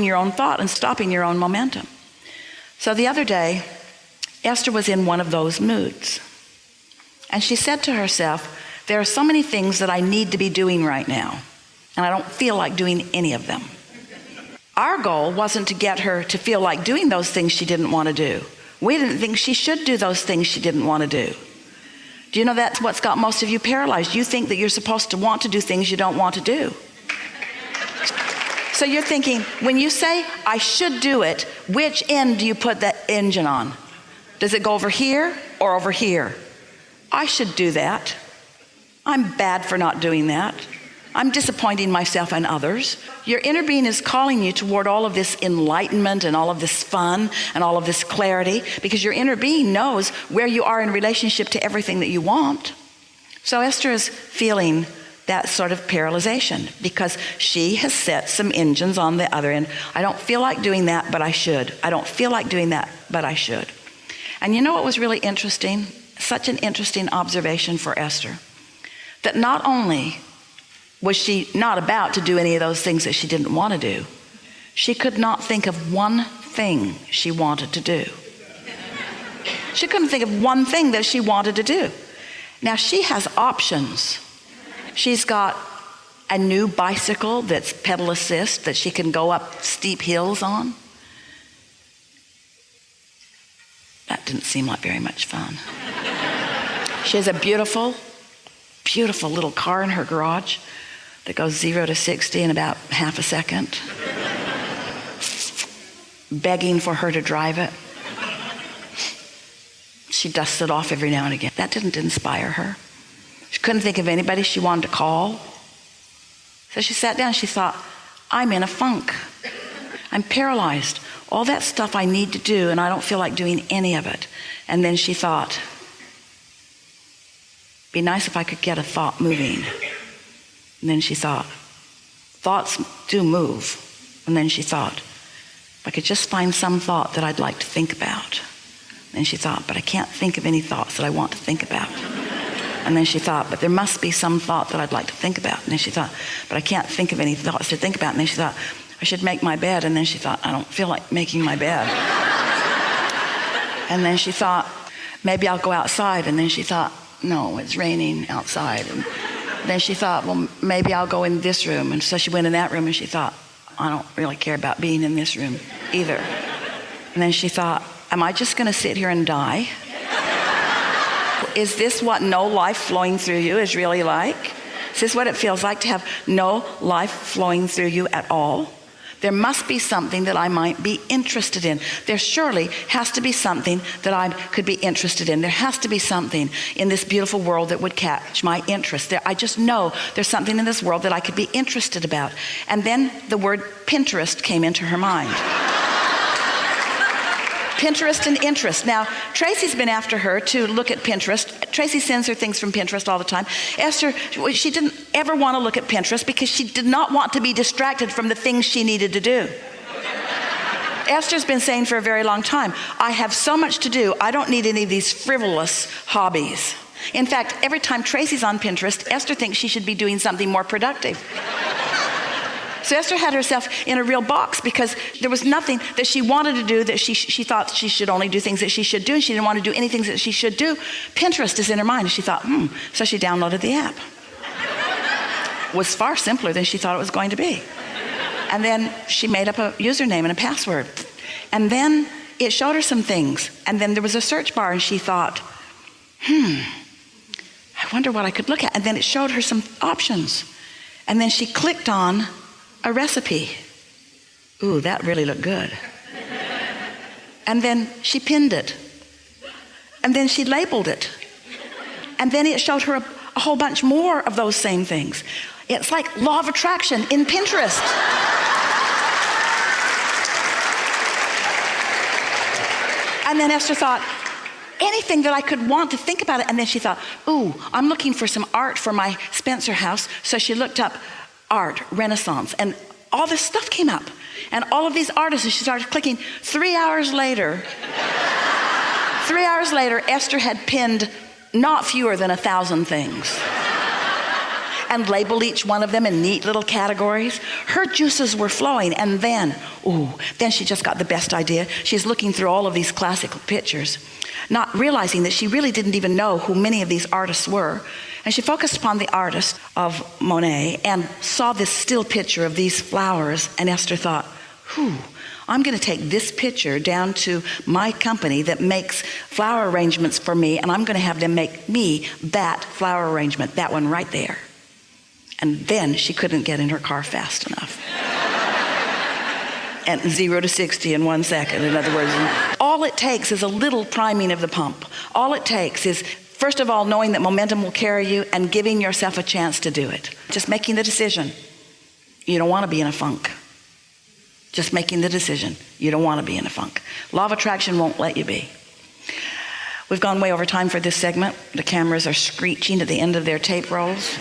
your own thought and stopping your own momentum. So the other day, Esther was in one of those moods. And she said to herself, there are so many things that I need to be doing right now, and I don't feel like doing any of them. Our goal wasn't to get her to feel like doing those things she didn't want to do. We didn't think she should do those things she didn't want to do. Do you know that's what's got most of you paralyzed? You think that you're supposed to want to do things you don't want to do. So you're thinking, when you say, I should do it, which end do you put that engine on? Does it go over here or over here? I should do that. I'm bad for not doing that. I'm disappointing myself and others. Your inner being is calling you toward all of this enlightenment and all of this fun and all of this clarity, because your inner being knows where you are in relationship to everything that you want. So Esther is feeling that sort of paralyzation because she has set some engines on the other end. I don't feel like doing that, but I should. I don't feel like doing that, but I should. And you know what was really interesting? Such an interesting observation for Esther. That not only was she not about to do any of those things that she didn't want to do, she could not think of one thing she wanted to do. She couldn't think of one thing that she wanted to do. Now she has options. She's got a new bicycle that's pedal assist that she can go up steep hills on. That didn't seem like very much fun. She has a beautiful, beautiful little car in her garage that goes 0 to 60 in about half a second, begging for her to drive it. She dusts it off every now and again. That didn't inspire her. She couldn't think of anybody she wanted to call. So she sat down and she thought, I'm in a funk. I'm paralyzed. All that stuff I need to do, and I don't feel like doing any of it. And then she thought, be nice if I could get a thought moving. And then she thought, thoughts do move. And then she thought, if I could just find some thought that I'd like to think about. And then she thought, but I can't think of any thoughts that I want to think about. And then she thought, but there must be some thought that I'd like to think about. And then she thought, but I can't think of any thoughts to think about. And then she thought, I should make my bed. And then she thought, I don't feel like making my bed. And then she thought, maybe I'll go outside. And then she thought, no, it's raining outside. And then she thought, well, maybe I'll go in this room. And so she went in that room and she thought, I don't really care about being in this room either. And then she thought, am I just going to sit here and die? Is this what no life flowing through you is really like? Is this what it feels like to have no life flowing through you at all? There must be something that I might be interested in. There surely has to be something that I could be interested in. There has to be something in this beautiful world that would catch my interest. I just know there's something in this world that I could be interested about. And then the word Pinterest came into her mind. Pinterest and interest. Now, Tracy's been after her to look at Pinterest. Tracy sends her things from Pinterest all the time. Esther, she didn't ever want to look at Pinterest because she did not want to be distracted from the things she needed to do. Esther's been saying for a very long time, I have so much to do, I don't need any of these frivolous hobbies. In fact, every time Tracy's on Pinterest, Esther thinks she should be doing something more productive. So Esther had herself in a real box because there was nothing that she wanted to do that she thought she should only do things that she should do, and she didn't want to do anything that she should do. Pinterest is in her mind, and she thought, So she downloaded the app. It was far simpler than she thought it was going to be. And then she made up a username and a password. And then it showed her some things. And then there was a search bar, and she thought, I wonder what I could look at. And then it showed her some options. And then she clicked on a recipe. Ooh, that really looked good. And then she pinned it. And then she labeled it. And then it showed her a whole bunch more of those same things. It's like law of attraction in Pinterest. And then Esther thought, anything that I could want to think about it. And then she thought, ooh, I'm looking for some art for my Spencer house. So she looked up art, Renaissance, and all this stuff came up. And all of these artists, and she started clicking. 3 hours later, Esther had pinned not fewer than 1,000 things. and label each one of them in neat little categories. Her juices were flowing, and then she just got the best idea. She's looking through all of these classical pictures, not realizing that she really didn't even know who many of these artists were. And she focused upon the artist of Monet and saw this still picture of these flowers, and Esther thought, I'm going to take this picture down to my company that makes flower arrangements for me, and I'm going to have them make me that flower arrangement, that one right there. And then she couldn't get in her car fast enough. And 0 to 60 in 1 second, in other words. All it takes is a little priming of the pump. All it takes is, first of all, knowing that momentum will carry you and giving yourself a chance to do it. Just making the decision. You don't want to be in a funk. Just making the decision. You don't want to be in a funk. Law of attraction won't let you be. We've gone way over time for this segment. The cameras are screeching at the end of their tape rolls.